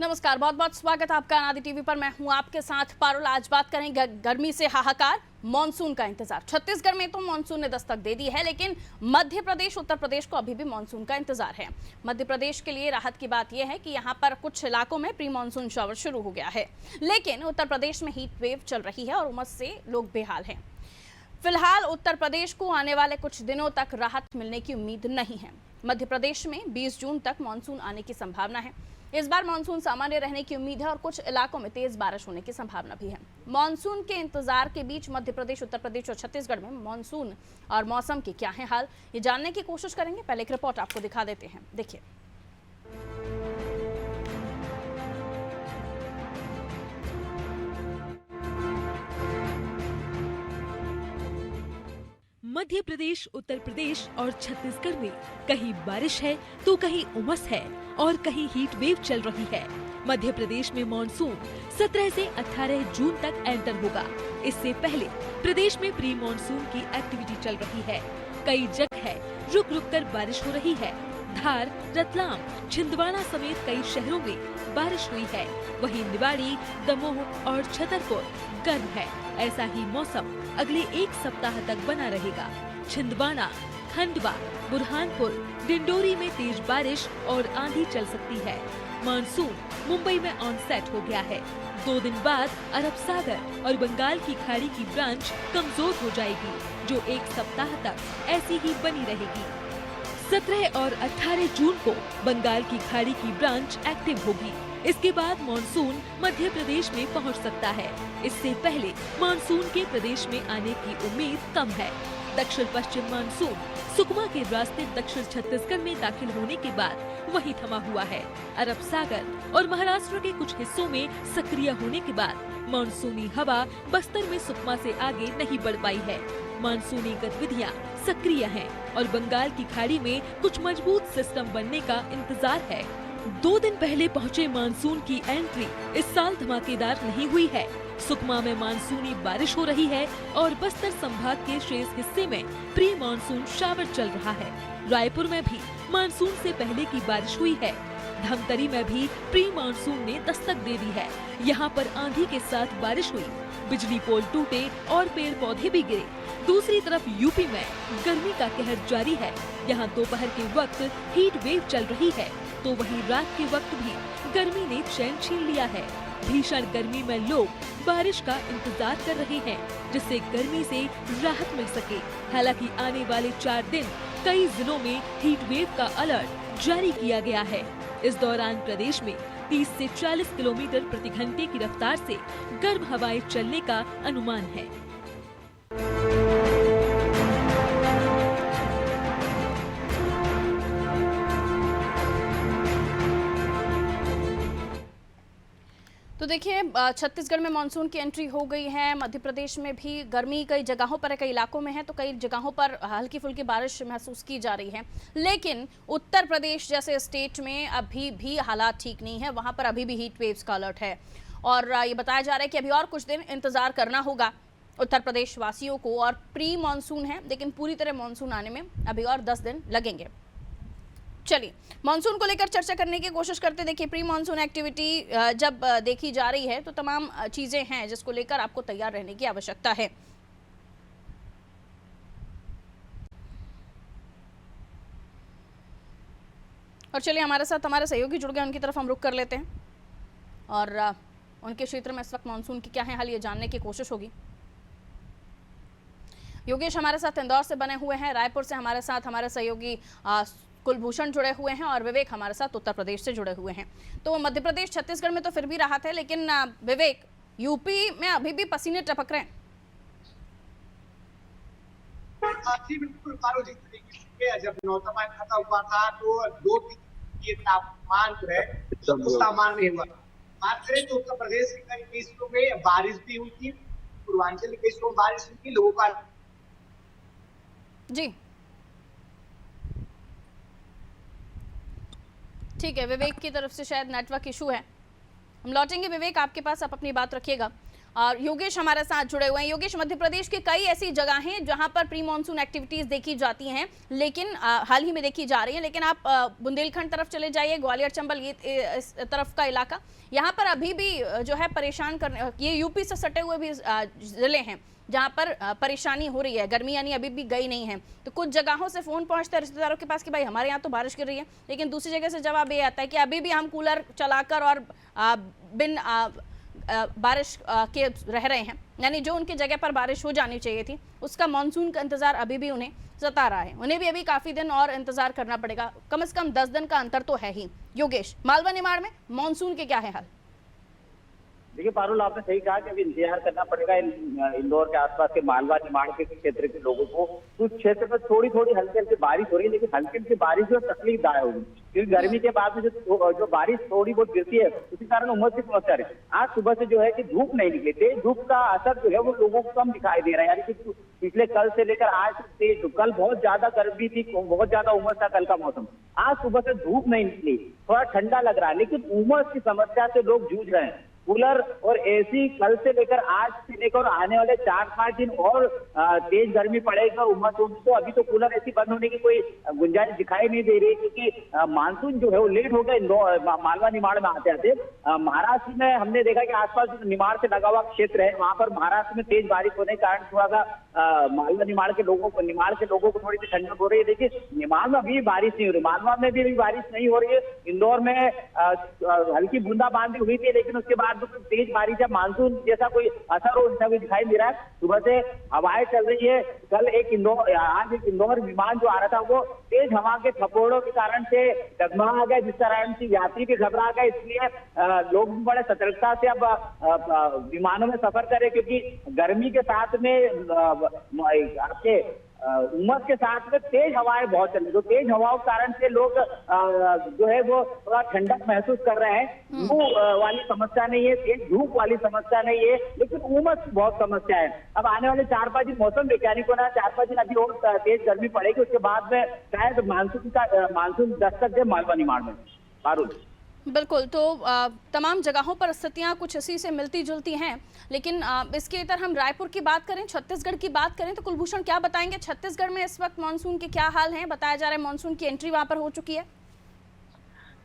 नमस्कार, बहुत बहुत स्वागत है आपका अनादि टीवी पर। मैं हूं आपके साथ पारुल। आज बात करेंगे गर्मी से हाहाकार, मानसून का इंतजार। छत्तीसगढ़ में तो मानसून ने दस्तक दे दी है, लेकिन मध्य प्रदेश, उत्तर प्रदेश को अभी भी मानसून का इंतजार है। मध्य प्रदेश के लिए राहत की बात यह है कि यहां पर कुछ इलाकों में प्री मानसून शावर शुरू हो गया है, लेकिन उत्तर प्रदेश में हीट वेव चल रही है और उमस से लोग बेहाल हैं। फिलहाल उत्तर प्रदेश को आने वाले कुछ दिनों तक राहत मिलने की उम्मीद नहीं है। मध्य प्रदेश में 20 जून तक मानसून आने की संभावना है। इस बार मानसून सामान्य रहने की उम्मीद है और कुछ इलाकों में तेज बारिश होने की संभावना भी है। मानसून के इंतजार के बीच मध्य प्रदेश, उत्तर प्रदेश और छत्तीसगढ़ में मानसून और मौसम के क्या है हाल, ये जानने की कोशिश करेंगे। पहले एक रिपोर्ट आपको दिखा देते हैं, देखिए। मध्य प्रदेश, उत्तर प्रदेश और छत्तीसगढ़ में कहीं बारिश है तो कहीं उमस है और कहीं हीट वेव चल रही है। मध्य प्रदेश में मानसून 17 से 18 जून तक एंटर होगा। इससे पहले प्रदेश में प्री मानसून की एक्टिविटी चल रही है। कई जगह रुक रुक कर बारिश हो रही है। धार, रतलाम, छिंदवाड़ा समेत कई शहरों में बारिश हुई है। वहीं निवाड़ी, दमोह और छतरपुर गर्म है। ऐसा ही मौसम अगले एक सप्ताह तक बना रहेगा। छिंदवाड़ा, खंडवा, बुरहानपुर, डिंडोरी में तेज बारिश और आंधी चल सकती है। मानसून मुंबई में ऑन सेट हो गया है। 2 दिन बाद अरब सागर और बंगाल की खाड़ी की ब्रांच कमजोर हो जाएगी, जो एक सप्ताह तक ऐसी ही बनी रहेगी। 17 और 18 जून को बंगाल की खाड़ी की ब्रांच एक्टिव होगी। इसके बाद मानसून मध्य प्रदेश में पहुंच सकता है। इससे पहले मानसून के प्रदेश में आने की उम्मीद कम है। दक्षिण पश्चिम मानसून सुकमा के रास्ते दक्षिण छत्तीसगढ़ में दाखिल होने के बाद वहीं थमा हुआ है। अरब सागर और महाराष्ट्र के कुछ हिस्सों में सक्रिय होने के बाद मानसूनी हवा बस्तर में सुकमा से आगे नहीं बढ़ पाई है। मानसूनी गतिविधियां सक्रिय हैं और बंगाल की खाड़ी में कुछ मजबूत सिस्टम बनने का इंतजार है। 2 दिन पहले पहुंचे मानसून की एंट्री इस साल धमाकेदार नहीं हुई है। सुकमा में मानसूनी बारिश हो रही है और बस्तर संभाग के शेष हिस्से में प्री मानसून शावर चल रहा है। रायपुर में भी मानसून से पहले की बारिश हुई है। धमतरी में भी प्री मानसून ने दस्तक दे दी है। यहाँ पर आंधी के साथ बारिश हुई, बिजली पोल टूटे और पेड़ पौधे भी गिरे। दूसरी तरफ यूपी में गर्मी का कहर जारी है। यहाँ दोपहर के वक्त हीट वेव चल रही है, तो वहीं रात के वक्त भी गर्मी ने चैन छीन लिया है। भीषण गर्मी में लोग बारिश का इंतजार कर रहे हैं, जिससे गर्मी से राहत मिल सके। हालांकि आने वाले 4 दिन कई जिलों में हीट वेव का अलर्ट जारी किया गया है। इस दौरान प्रदेश में 30 से 40 किलोमीटर प्रति घंटे की रफ्तार से गर्म हवाएं चलने का अनुमान है। तो देखिए, छत्तीसगढ़ में मानसून की एंट्री हो गई है। मध्य प्रदेश में भी गर्मी कई जगहों पर है, कई इलाकों में है, तो कई जगहों पर हल्की फुल्की बारिश महसूस की जा रही है। लेकिन उत्तर प्रदेश जैसे स्टेट में अभी भी हालात ठीक नहीं है। वहां पर अभी भी हीट वेव्स का अलर्ट है और ये बताया जा रहा है कि अभी और कुछ दिन इंतजार करना होगा उत्तर प्रदेश वासियों को। और प्री मानसून है, लेकिन पूरी तरह मानसून आने में अभी और 10 दिन लगेंगे। चलिए, मानसून को लेकर चर्चा करने की कोशिश करते। देखिए, प्री मानसून एक्टिविटी जब देखी जा रही है तो तमाम चीजें हैं जिसको लेकर आपको तैयार रहने की आवश्यकता है। और चलिए, हमारे साथ हमारे सहयोगी जुड़ गए, उनकी तरफ हम रुख कर लेते हैं और उनके क्षेत्र में इस वक्त मानसून की क्या है हाल, ये जानने की कोशिश होगी। योगेश हमारे साथ इंदौर से बने हुए हैं, रायपुर से हमारे साथ हमारे सहयोगी कुलभूषण जुड़े हुए हैं और विवेक हमारे साथ उत्तर प्रदेश से जुड़े हुए हैं। तो मध्य प्रदेश, छत्तीसगढ़ में तो फिर भी राहत है, लेकिन विवेक, यूपी में अभी भी पसीने टपक रहे हैं। जी बिल्कुल पारो, जिस तरीके से जब मौसम खत्म हुआ था तो 2 दिन ये तापमान जो है सब सामान्य हुआ। बात करें तो उत्तर प्रदेश के कई हिस्सों में बारिश भी हुई थी, पूर्वांचल के हिस्सों में बारिश हुई थी। लोगों का जी ठीक है, विवेक की तरफ से शायद नेटवर्क इशू है। हम लौटेंगे विवेक आपके पास, आप अपनी बात रखिएगा। और योगेश हमारे साथ जुड़े हुए हैं। योगेश, मध्य प्रदेश की कई ऐसी जगह हैं जहां पर प्री मानसून एक्टिविटीज देखी जाती हैं, लेकिन हाल ही में देखी जा रही है, लेकिन आप बुंदेलखंड तरफ चले जाइए, ग्वालियर चंबल ये इस तरफ का इलाका, यहाँ पर अभी भी जो है परेशान करने, ये यूपी से सटे हुए भी जिले हैं जहाँ पर परेशानी हो रही है, गर्मी यानी अभी भी गई नहीं है। तो कुछ जगहों से फोन पहुंचते हैं रिश्तेदारों के पास कि भाई हमारे यहाँ तो बारिश गिर रही है, लेकिन दूसरी जगह से जवाब ये आता है कि अभी भी हम कूलर चलाकर और बिन बारिश के रह रहे हैं, यानी जो उनकी जगह पर बारिश हो जानी चाहिए थी उसका मानसून का इंतजार अभी भी उन्हें सता रहा है। उन्हें भी अभी काफी दिन और इंतजार करना पड़ेगा, कम से कम 10 दिन का अंतर तो है ही। योगेश, मालवा निमाड़ में मानसून के क्या है हाल? देखिए पारुल, आपने सही कहा कि अभी इंतजार करना पड़ेगा इंदौर के आसपास के मालवा निमाड़ के क्षेत्र के लोगों को। कुछ क्षेत्र में थोड़ी थोड़ी हल्की हल्की बारिश हो रही है, लेकिन हल्की हल्की बारिश जो तकलीफदायक होगी, क्योंकि गर्मी के बाद में जो बारिश थोड़ी बहुत गिरती है उसी कारण उमस की समस्या रही। आज सुबह से जो है कि धूप नहीं निकली, तेज धूप का असर जो है वो लोगों को कम दिखाई दे रहा है। यानी कि पिछले कल से लेकर आज तेज, कल बहुत ज्यादा गर्मी थी, बहुत ज्यादा उमस था कल का मौसम। आज सुबह से धूप नहीं निकली, थोड़ा ठंडा लग रहा है, लेकिन उमस की समस्या से लोग जूझ रहे हैं। कूलर और एसी कल से लेकर आज से लेकर आने वाले 4-5 दिन और तेज गर्मी पड़ेगा, उमस होगी, तो अभी तो कूलर एसी बंद होने की कोई गुंजाइश दिखाई नहीं दे रही, क्योंकि मानसून जो है वो लेट हो गया मालवा निमाड़ में आते आते। महाराष्ट्र में हमने देखा कि आसपास जो निमाड़ से लगा हुआ क्षेत्र है वहां पर महाराष्ट्र में तेज बारिश होने के कारण थोड़ा सा मालवा निमाड़ के लोगों को थोड़ी सी ठंडक हो रही है। देखिए निमाड़ में अभी बारिश नहीं हो रही, मालवा में भी अभी बारिश नहीं हो रही है। इंदौर में हल्की बूंदाबांदी हुई थी, लेकिन उसके बाद तो तेज बारिश या मानसून जैसा कोई असर हो ऐसा कोई दिखाई दे रहा है। सुबह से हवाएं चल रही है। कल आज एक इंदौर विमान जो आ रहा था वो तेज हवा के थपोड़ों के कारण से डगमगा गया, जिस कारण से यात्री भी घबरा गए। इसलिए लोग भी बड़े सतर्कता से अब विमानों में सफर करें, क्योंकि गर्मी के साथ में आपके उमस के साथ में तेज हवाएं बहुत चल रही, तो तेज हवाओं के कारण से लोग जो है वो थोड़ा ठंडक महसूस कर रहे हैं। लू वाली समस्या नहीं है, तेज धूप वाली समस्या नहीं है, लेकिन उमस की बहुत समस्या है। अब आने वाले 4-5 दिन मौसम वैज्ञानिकों ने 4-5 दिन अभी और तेज गर्मी पड़ेगी, उसके बाद में शायद मानसून दस्तक दे मालवा निमाड़ में। पारुल, बिल्कुल, तो तमाम जगहों पर स्थितियां कुछ इसी से मिलती जुलती हैं, लेकिन इसके इतर हम रायपुर की बात करें, छत्तीसगढ़ की बात करें तो कुलभूषण क्या बताएंगे? छत्तीसगढ़ में इस वक्त मानसून के क्या हाल हैं? बताया जा रहा है मानसून की एंट्री वहां पर हो चुकी है।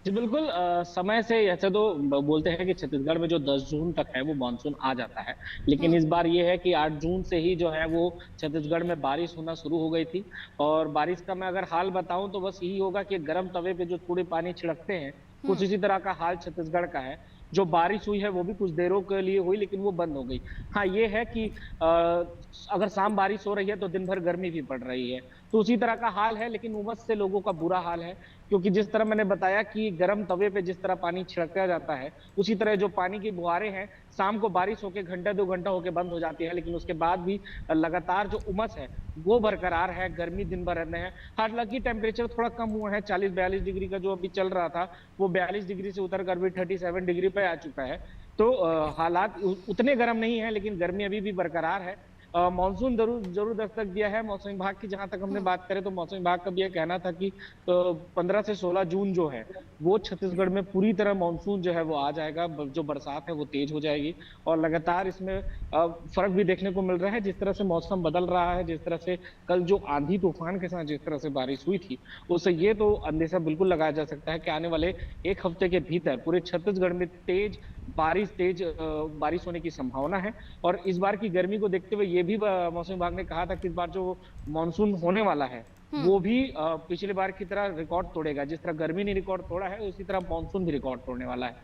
जी बिल्कुल, समय से ऐसे तो बोलते हैं कि छत्तीसगढ़ में जो 10 जून तक है वो मानसून आ जाता है, लेकिन इस बार ये है कि 8 जून से ही जो है वो छत्तीसगढ़ में बारिश होना शुरू हो गई थी। और बारिश का मैं अगर हाल बताऊं तो बस यही होगा कि गर्म तवे पे जो थोड़े पानी छिड़कते हैं, कुछ इसी तरह का हाल छत्तीसगढ़ का है। जो बारिश हुई है वो भी कुछ देरों के लिए हुई, लेकिन वो बंद हो गई। हाँ, ये है कि अगर शाम बारिश हो रही है तो दिन भर गर्मी भी पड़ रही है, तो उसी तरह का हाल है। लेकिन उमस से लोगों का बुरा हाल है, क्योंकि जिस तरह मैंने बताया कि गर्म तवे पे जिस तरह पानी छिड़का जाता है, उसी तरह जो पानी की बुहारें हैं शाम को बारिश होकर घंटा 2 घंटा होकर बंद हो जाती है, लेकिन उसके बाद भी लगातार जो उमस है वो बरकरार है। गर्मी दिन भर रहने हैं। हालांकि टेम्परेचर थोड़ा कम हुआ है, 40-42 डिग्री का जो अभी चल रहा था वो 42 डिग्री से उतर कर भी 37 डिग्री पे आ चुका है। तो हालात उतने गर्म नहीं है, लेकिन गर्मी अभी भी बरकरार है। मानसून जरूर दस्तक दिया है। मौसम विभाग की जहां तक हमने बात करें तो मौसम विभाग का भी यह कहना था कि 15 से 16 जून जो है वो छत्तीसगढ़ में पूरी तरह मानसून जो है वो आ जाएगा। जो बरसात है वो तेज हो जाएगी और लगातार इसमें फर्क भी देखने को मिल रहा है। जिस तरह से मौसम बदल रहा है, जिस तरह से कल जो आंधी तूफान के साथ जिस तरह से बारिश हुई थी, उससे ये तो अंदेशा बिल्कुल लगाया जा सकता है कि आने वाले 1 हफ्ते के भीतर पूरे छत्तीसगढ़ में तेज बारिश होने की संभावना है। और इस बार की गर्मी को देखते हुए ये भी मौसम विभाग ने कहा था कि इस बार जो मानसून होने वाला है वो भी पिछले बार की तरह रिकॉर्ड तोड़ेगा। जिस तरह गर्मी ने रिकॉर्ड तोड़ा है उसी तरह मानसून भी रिकॉर्ड तोड़ने वाला है।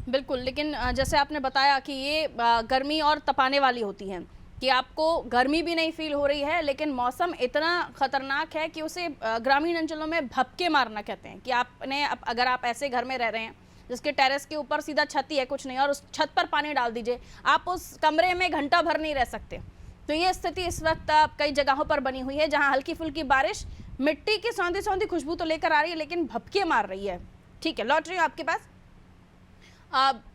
बिल्कुल, लेकिन जैसे आपने बताया कि ये गर्मी और तपाने वाली होती है, कि आपको गर्मी भी नहीं फील हो रही है, लेकिन मौसम इतना खतरनाक है कि उसे ग्रामीण अंचलों में भपके मारना कहते हैं। कि अगर आप ऐसे घर में रह रहे हैं जिसके टेरेस के ऊपर सीधा छत ही है, कुछ नहीं, और उस छत पर पानी डाल दीजिए, आप उस कमरे में घंटा भर नहीं रह सकते। तो ये स्थिति इस वक्त कई जगहों पर बनी हुई है, जहां हल्की फुल्की बारिश मिट्टी की सौंधी सौंधी खुशबू तो लेकर आ रही है, लेकिन भपके मार रही है। ठीक है, लौट रही हूँ आपके पास।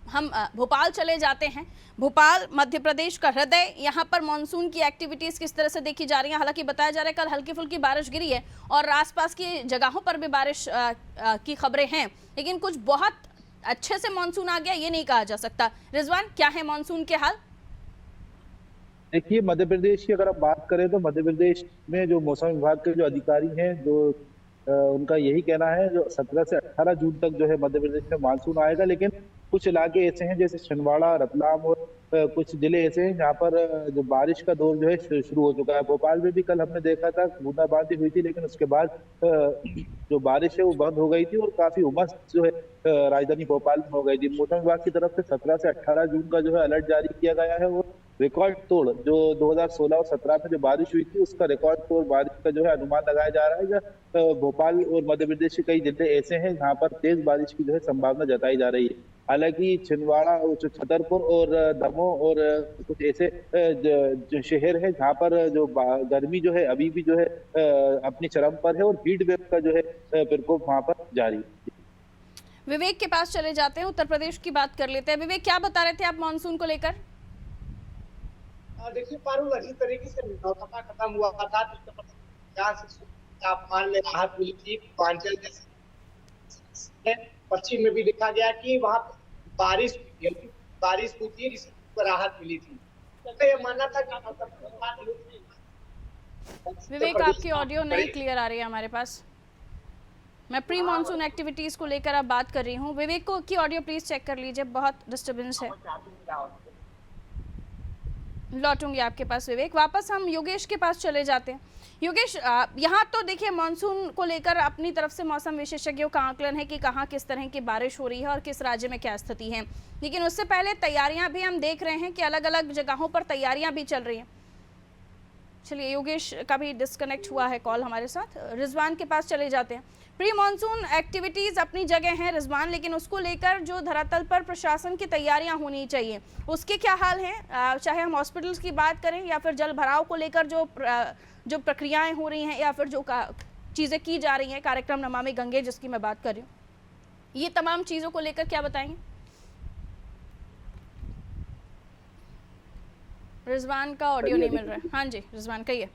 हम भोपाल चले जाते हैं। भोपाल मध्य प्रदेश का हृदय, यहाँ पर मानसून की एक्टिविटीज किस तरह से देखी जा रही हैं? हालांकि बताया जा रहा है कल हल्की फुल्की बारिश गिरी है और आसपास की जगहों पर भी बारिश की खबरें हैं, लेकिन कुछ बहुत अच्छे से मानसून आ गया ये नहीं कहा जा सकता। रिजवान, क्या है मानसून के हाल? देखिए, मध्य प्रदेश की अगर आप बात करें तो मध्य प्रदेश में जो मौसम विभाग के जो अधिकारी हैं, जो उनका यही कहना है, जो 17 से 18 जून तक जो है मध्य प्रदेश में मानसून आएगा। लेकिन कुछ इलाके ऐसे हैं जैसे छिंदवाड़ा, रतलाम और कुछ जिले ऐसे हैं जहाँ पर जो बारिश का दौर जो है शुरू हो चुका है। भोपाल में भी कल हमने देखा था बूंदाबांदी हुई थी, लेकिन उसके बाद जो बारिश है वो बंद हो गई थी और काफी उमस जो है राजधानी भोपाल में हो गई थी। मौसम विभाग की तरफ से 17 से 18 जून का जो है अलर्ट जारी किया गया है और रिकॉर्ड तोड़ जो 2016 और 17 में जो बारिश हुई थी उसका रिकॉर्ड तोड़ बारिश का जो है अनुमान लगाया जा रहा है। भोपाल और मध्य प्रदेश के कई जिले ऐसे हैं जहाँ पर तेज बारिश की जो है संभावना जताई जा रही है। हालांकि छिंदवाड़ा और छतरपुर और दमोह और कुछ ऐसे जो शहर है जहाँ पर जो गर्मी जो है अभी भी जो है अपनी चरम पर है और हीट वेव का जो है प्रकोप वहाँ पर जारी है। विवेक के पास चले जाते हैं, उत्तर प्रदेश की बात कर लेते हैं। विवेक, क्या बता रहे थे आप मानसून को लेकर? देखिए पारुल, अच्छी तरीके से नौतपा खत्म हुआ था। तापमान में राहत मिली थी। पूर्वांचल जैसे पश्चिम में भी देखा गया कि वहाँ बारिश हुई थी जिससे राहत मिली थी। तो ये मानना था कि विवेक, आपकी ऑडियो नहीं क्लियर आ रही है हमारे पास। मैं प्री मानसून एक्टिविटीज को लेकर अब बात कर रही हूँ। विवेक को की ऑडियो प्लीज चेक कर लीजिए, बहुत डिस्टर्बेंस है। लौटूंगी आपके पास विवेक। वापस हम योगेश के पास चले जाते हैं। योगेश, यहाँ तो देखिए मानसून को लेकर अपनी तरफ से मौसम विशेषज्ञों का आकलन है कि कहाँ किस तरह की बारिश हो रही है और किस राज्य में क्या स्थिति है, लेकिन उससे पहले तैयारियां भी हम देख रहे हैं कि अलग अलग जगहों पर तैयारियां भी चल रही हैं। चलिए, योगेश का भी डिस्कनेक्ट हुआ है कॉल हमारे साथ। रिजवान के पास चले जाते हैं। प्री मानसून एक्टिविटीज अपनी जगह हैं रिजवान, लेकिन उसको लेकर जो धरातल पर प्रशासन की तैयारियां होनी चाहिए उसके क्या हाल हैं? चाहे हम हॉस्पिटल्स की बात करें या फिर जल भराव को लेकर जो प्रक्रियाएं हो रही हैं या फिर जो चीज़ें की जा रही हैं, कार्यक्रम नमामि गंगे जिसकी मैं बात कर रही हूँ, ये तमाम चीज़ों को लेकर क्या बताएंगे? रिजवान का ऑडियो नहीं मिल रहा है। हाँ जी रिजवान, कहिए।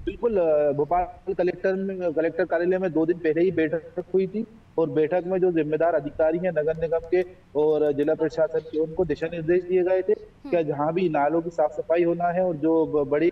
बिल्कुल, भोपाल कलेक्टर कार्यालय में 2 दिन पहले ही बैठक हुई थी और बैठक में जो जिम्मेदार अधिकारी हैं नगर निगम के और जिला प्रशासन के, उनको दिशा निर्देश दिए गए थे कि जहां भी नालों की साफ सफाई होना है और जो बड़ी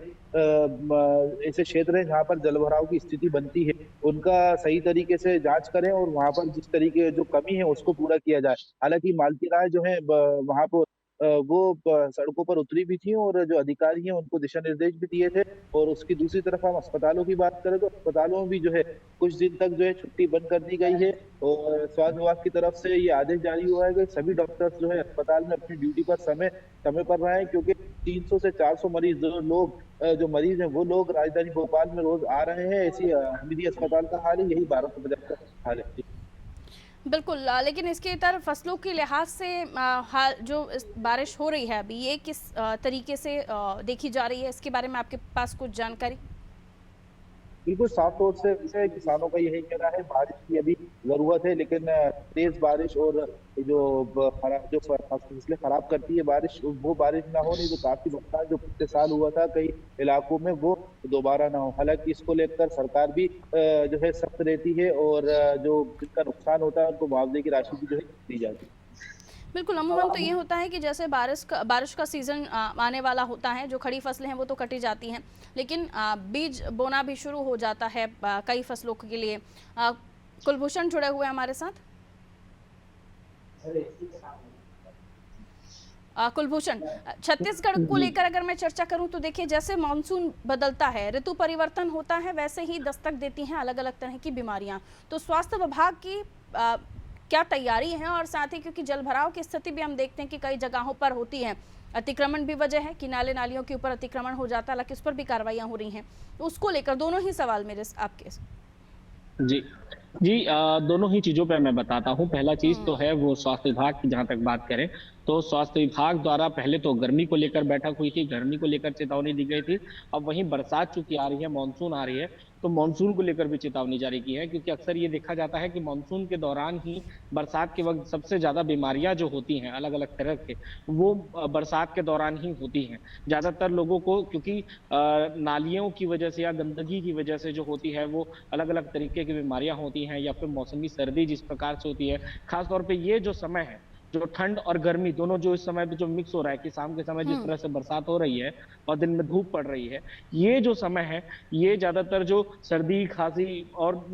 ऐसे क्षेत्र हैं जहां पर जलभराव की स्थिति बनती है उनका सही तरीके से जांच करें और वहां पर जिस तरीके जो कमी है उसको पूरा किया जाए। हालांकि मालतीराय जो है वहां पर वो सड़कों पर उतरी भी थी और जो अधिकारी हैं उनको दिशा निर्देश भी दिए थे। और उसकी दूसरी तरफ हम अस्पतालों की बात करें तो अस्पतालों में भी जो है कुछ दिन तक जो है छुट्टी बंद कर दी गई है और स्वास्थ्य विभाग की तरफ से ये आदेश जारी हुआ है कि सभी डॉक्टर्स जो है अस्पताल में अपनी ड्यूटी पर समय पर रहें, क्योंकि 300 से 400 मरीज जो मरीज हैं वो लोग राजधानी भोपाल में रोज आ रहे हैं। ऐसी हमीदी अस्पताल का हाल है, यही 1250 का हाल है। बिल्कुल, लेकिन इसके तरफ फसलों के लिहाज से हाल जो बारिश हो रही है अभी, ये किस तरीके से देखी जा रही है, इसके बारे में आपके पास कुछ जानकारी? बिल्कुल साफ तौर से किसानों का यही कहना है बारिश की अभी जरूरत है, लेकिन तेज बारिश और जो फसलें खराब करती है बारिश, वो बारिश ना हो, नहीं तो काफी नुकसान जो पिछले साल हुआ था कई इलाकों में वो दोबारा ना हो। हालांकि इसको लेकर सरकार भी जो है सख्त रहती है और जो जिनका नुकसान होता है उनको मुआवजे की राशि भी जो है दी जाती है। बिल्कुल, अमूमन तो ये होता है कि जैसे बारिश का सीज़न आने वाला होता है, जो खड़ी फसलें हैं वो तो कटी जाती हैं, लेकिन बीज बोना भी शुरू हो जाता है कई फसलों के लिए। कुलभूषण जुड़े हुए हैं हमारे साथ। कुलभूषण, छत्तीसगढ़ को लेकर अगर मैं चर्चा करूं तो देखिए, जैसे मानसून बदलता है, ऋतु परिवर्तन होता है, वैसे ही दस्तक देती हैं अलग अलग तरह की बीमारियां। तो स्वास्थ्य विभाग की क्या तैयारी है, और साथ ही क्योंकि जलभराव की स्थिति भी हम देखते हैं कि कई जगहों पर होती है, अतिक्रमण भी वजह है कि नाले नालियों के ऊपर अतिक्रमण हो जाता है, हालांकि उस पर भी कार्रवाइयां हो रही हैं, तो उसको लेकर दोनों ही सवाल मेरे आपके। जी, दोनों ही चीजों पे मैं बताता हूँ। पहला चीज तो है वो स्वास्थ्य विभाग की, जहां तक बात करें तो स्वास्थ्य विभाग द्वारा पहले तो गर्मी को लेकर बैठक हुई थी, गर्मी को लेकर चेतावनी दी गई थी। अब वहीं बरसात चूंकि आ रही है, मानसून आ रही है, तो मानसून को लेकर भी चेतावनी जारी की है, क्योंकि अक्सर ये देखा जाता है कि मानसून के दौरान ही, बरसात के वक्त सबसे ज्यादा बीमारियां जो होती हैं अलग अलग तरह के, वो बरसात के दौरान ही होती हैं। ज्यादातर लोगों को क्योंकि नालियों की वजह से या गंदगी की वजह से जो होती है वो अलग अलग तरीके की बीमारियां होती होती हैं या फिर मौसमी सर्दी जिस प्रकार से होती है, खासतौर पे ये जो समय है, जो ठंड और गर्मी दोनों जो इस समय पे जो मिक्स हो रहा है कि शाम के समय जिस तरह से बरसात हो रही है और दिन में धूप पड़ रही है, ये जो समय है, ये ज्यादातर जो सर्दी, खांसी और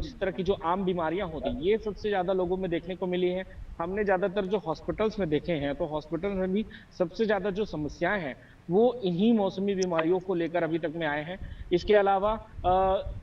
जिस तरह की जो आम बीमारियां होती हैं, ये सबसे ज्यादा लोगों में देखने को मिली है। हमने ज्यादातर जो हॉस्पिटल्स में देखे हैं, तो हॉस्पिटल में भी सबसे ज्यादा जो समस्याएं हैं वो इन्हीं मौसमी बीमारियों को लेकर अभी तक में आए हैं। इसके अलावा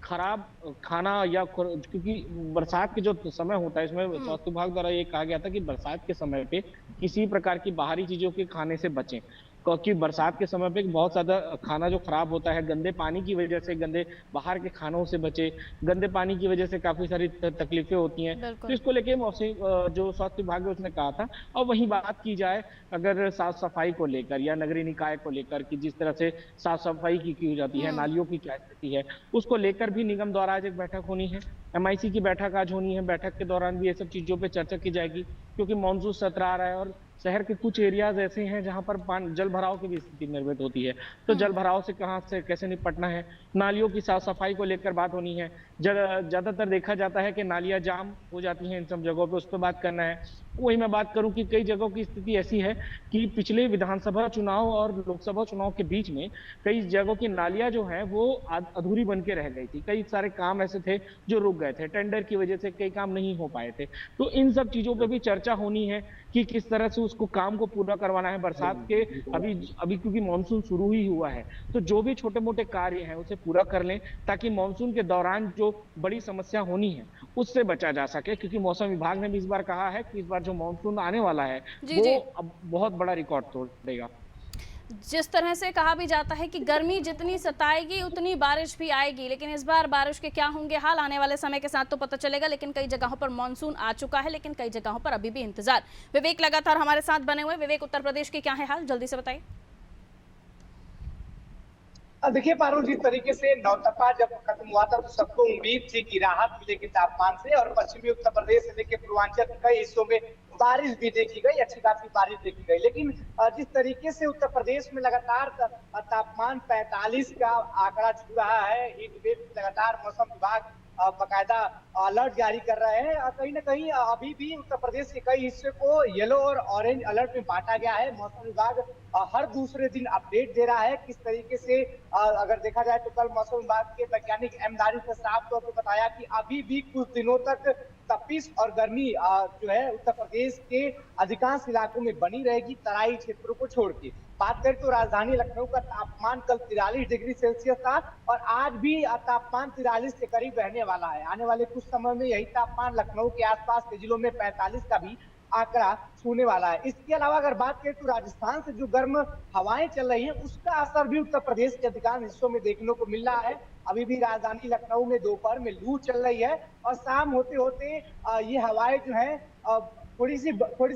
खराब खाना या क्योंकि बरसात के जो समय होता है, इसमें स्वास्थ्य विभाग द्वारा ये कहा गया था कि बरसात के समय पे किसी प्रकार की बाहरी चीजों के खाने से बचें, क्योंकि बरसात के समय पे बहुत ज्यादा खाना जो खराब होता है, गंदे पानी की वजह से, गंदे बाहर के खानों से बचे, गंदे पानी की वजह से काफी सारी तकलीफें होती हैं। तो इसको लेके मौसम जो स्वास्थ्य विभाग है उसने कहा था। और वहीं बात की जाए अगर साफ सफाई को लेकर या नगरीय निकाय को लेकर कि जिस तरह से साफ सफाई की हो जाती है, नालियों की क्या स्थिति है, उसको लेकर भी निगम द्वारा आज एक बैठक होनी है। MIC की बैठक आज होनी है। बैठक के दौरान भी ये सब चीजों पे चर्चा की जाएगी, क्योंकि मानसून सत्र आ रहा है और शहर के कुछ एरियाज ऐसे हैं जहां पर जल भराव की भी स्थिति निर्मित होती है। तो जल भराव से कहां से कैसे निपटना है, नालियों की साफ सफाई को लेकर बात होनी है। ज्यादातर देखा जाता है कि नालियां जाम हो जाती हैं इन सब जगहों पे, उस पर बात करना है। वही मैं बात करूं कि कई जगहों की स्थिति ऐसी है कि पिछले विधानसभा चुनाव और लोकसभा चुनाव के बीच में कई जगहों की नालियां जो हैं वो अधूरी बन के रह गई थी। कई सारे काम ऐसे थे जो रुक गए थे, टेंडर की वजह से कई काम नहीं हो पाए थे। तो इन सब चीजों पे भी चर्चा होनी है कि किस तरह से उसको काम को पूरा करवाना है। बरसात के अभी क्योंकि मानसून शुरू ही हुआ है, तो जो भी छोटे मोटे कार्य हैं उसे पूरा कर लें, ताकि मानसून के दौरान जो बड़ी समस्या होनी है उससे बचा जा सके। क्योंकि मौसम विभाग ने भी इस बार कहा है कि इस बार जो मानसून आने वाला है वो अब बहुत बड़ा रिकॉर्ड तोड़ देगा। जिस तरह से कहा भी जाता है कि गर्मी जितनी सताएगी उतनी बारिश भी आएगी, लेकिन इस बार बारिश के क्या होंगे हाल आने वाले समय के साथ तो पता चलेगा। लेकिन कई जगहों पर मानसून आ चुका है, लेकिन कई जगहों पर अभी भी इंतजार। विवेक लगातार हमारे साथ बने हुए। विवेक, उत्तर प्रदेश के क्या है हाल, जल्दी से बताइए। देखिए पारुल, जिस तरीके से नौतपा जब खत्म हुआ था तो सबको उम्मीद थी कि राहत मिलेगी तापमान से, और पश्चिमी उत्तर प्रदेश से लेकर पूर्वांचल के कई हिस्सों में बारिश भी देखी गई, अच्छी खासी बारिश देखी गई। लेकिन जिस तरीके से उत्तर प्रदेश में लगातार तापमान 45 का आंकड़ा छू रहा है, हीट वेव लगातार मौसम विभाग बकायदा अलर्ट जारी कर रहे हैं। कहीं ना कहीं अभी भी उत्तर प्रदेश के कई हिस्से को येलो और ऑरेंज अलर्ट में बांटा गया है। मौसम विभाग हर दूसरे दिन अपडेट दे रहा है। किस तरीके से अगर देखा जाए तो कल मौसम विभाग के वैज्ञानिक एम दारिस ने साफ तौर पर बताया कि अभी भी कुछ दिनों तक तपिश और गर्मी जो है उत्तर प्रदेश के अधिकांश इलाकों में बनी रहेगी, तराई क्षेत्रों को छोड़ के। बात करें तो राजधानी लखनऊ का तापमान कल 43 डिग्री सेल्सियस था और आज भी तापमान 43 के करीब रहने वाला है। आने वाले कुछ समय में यही तापमान लखनऊ के आसपास के जिलों में 45 का भी आंकड़ा छूने वाला है। इसके अलावा अगर बात करें तो राजस्थान से जो गर्म हवाएं चल रही हैं उसका असर भी उत्तर प्रदेश के अधिकांश हिस्सों में देखने को मिल रहा है। अभी भी राजधानी लखनऊ में दोपहर में लू चल रही है और शाम होते होते ये हवाएं जो है थोड़ी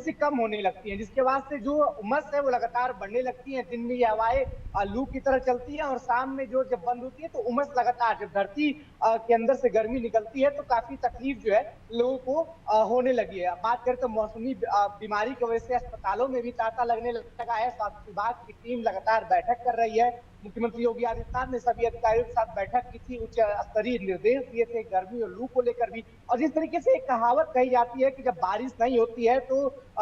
सी कम होने लगती हैं, जिसके बाद से जो उमस है वो लगातार बढ़ने लगती है। दिन में ये हवाएं लू की तरह चलती है और शाम में जो जब बंद होती है तो उमस लगातार, जब धरती के अंदर से गर्मी निकलती है तो काफी तकलीफ जो है लोगों को होने लगी है। बात करें तो मौसमी बीमारी की वजह से अस्पतालों में भी तांता लगने लगा है। स्वास्थ्य विभाग की टीम लगातार बैठक कर रही है। मुख्यमंत्री योगी आदित्यनाथ ने सभी अधिकारियों के साथ बैठक की थी, उच्च स्तरीय निर्देश दिए थे गर्मी और लू को लेकर भी। और जिस तरीके से एक कहावत कही जाती है कि जब बारिश नहीं होती है तो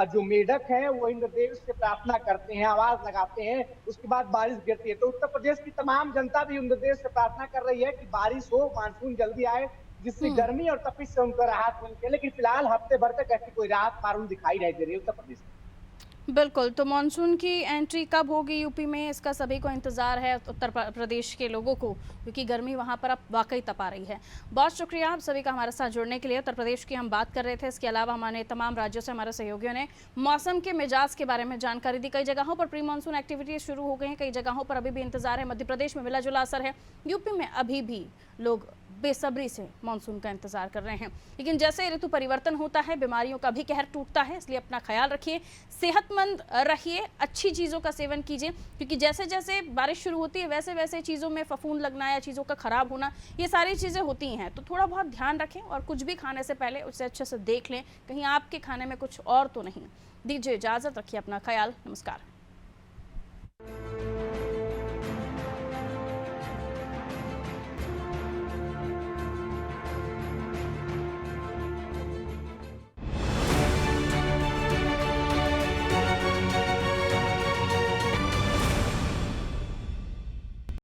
जो मेढक है वो इंद्रदेव से प्रार्थना करते हैं, आवाज लगाते हैं, उसके बाद बारिश गिरती है। तो उत्तर प्रदेश की तमाम जनता भी इंद्रदेव से प्रार्थना कर रही है कि बारिश हो, मानसून जल्दी आए, जिससे गर्मी और तपिश से उनको राहत मिलती है। लेकिन फिलहाल हफ्ते भर तक ऐसी कोई राहत पारुल दिखाई नहीं दे रही है उत्तर प्रदेश में। बिल्कुल, तो मानसून की एंट्री कब होगी यूपी में, इसका सभी को इंतजार है, उत्तर प्रदेश के लोगों को, क्योंकि गर्मी वहां पर अब वाकई तपा रही है। बहुत शुक्रिया आप सभी का हमारे साथ जुड़ने के लिए। उत्तर प्रदेश की हम बात कर रहे थे, इसके अलावा हमारे तमाम राज्यों से हमारे सहयोगियों ने मौसम के मिजाज के बारे में जानकारी दी। कई जगहों पर प्री मानसून एक्टिविटीज शुरू हो गई हैं, कई जगहों पर अभी भी इंतजार है। मध्य प्रदेश में मिला जुला असर है, यूपी में अभी भी लोग बेसब्री से मानसून का इंतजार कर रहे हैं। लेकिन जैसे ऋतु परिवर्तन होता है, बीमारियों का भी कहर टूटता है, इसलिए अपना ख्याल रखिए, सेहतमंद रहिए, अच्छी चीज़ों का सेवन कीजिए, क्योंकि जैसे जैसे बारिश शुरू होती है वैसे वैसे चीज़ों में फफूंद लगना या चीज़ों का खराब होना, ये सारी चीज़ें होती हैं। तो थोड़ा बहुत ध्यान रखें और कुछ भी खाने से पहले उसे अच्छे से देख लें, कहीं आपके खाने में कुछ और तो नहीं। दीजिए इजाज़त, रखिए अपना ख्याल। नमस्कार।